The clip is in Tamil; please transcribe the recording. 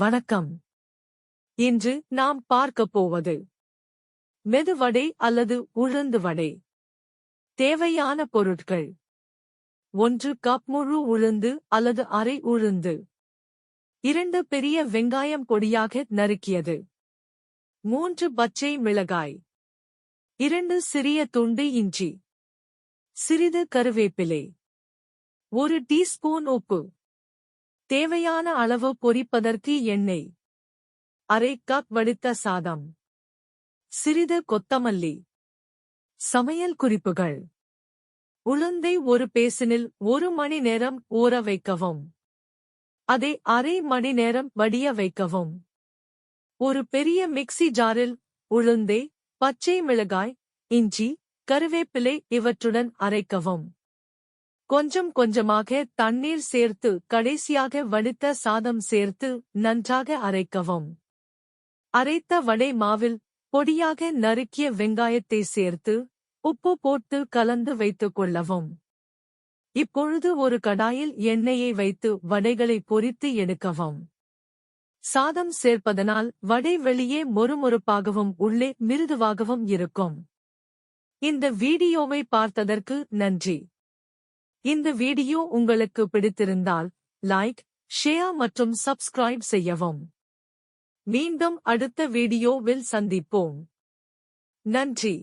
வணக்கம். இன்று நாம் பார்க்கப் போவது மெதுவடை அல்லது உளுந்து வடை. தேவையான பொருட்கள்: 1 கப் முழு உளுந்து அல்லது அரை உளுந்து, 2 பெரிய வெங்காயம் பொடியாக நறுக்கியது, 3 பச்சை மிளகாய், 2 சிறிய துண்டு இஞ்சி, சிறிது கருவேப்பிலை, 1 டீஸ்பூன் உப்பு, தேவையான அளவு பொரிப்பதற்கு எண்ணெய், அரை கப் வடித்த சாதம், சிறிது கொத்தமல்லி. சமையல் குறிப்புகள்: உளுந்தை ஒரு பேசினில் 1 மணி நேரம் ஊற வைக்கவும். அதை அரை மணி நேரம் வடிய வைக்கவும். ஒரு பெரிய மிக்ஸி ஜாரில் உளுந்தை, பச்சை மிளகாய், இஞ்சி, கருவேப்பிலை இவற்றுடன் அரைக்கவும். கொஞ்சம் கொஞ்சமாக தண்ணீர் சேர்த்து கடைசியாக வடித்த சாதம் சேர்த்து நன்றாக அரைக்கவும். அரைத்த வடை மாவில் பொடியாக நறுக்கிய வெங்காயத்தை சேர்த்து உப்பு போட்டு கலந்து வைத்துக் கொள்ளவும். இப்பொழுது ஒரு கடாயில் எண்ணெயை வைத்து வடைகளை பொரித்து எடுக்கவும். சாதம் சேர்ப்பதனால் வடை வெளியே மொறுமொறுப்பாகவும் உள்ளே மிருதுவாகவும் இருக்கும். இந்த வீடியோவை பார்த்ததற்கு நன்றி. இந்த வீடியோ உங்களுக்கு பிடித்திருந்தால் லைக், ஷேர் மற்றும் சப்ஸ்கிரைப் செய்யவும். மீண்டும் அடுத்த வீடியோவில் சந்திப்போம். நன்றி.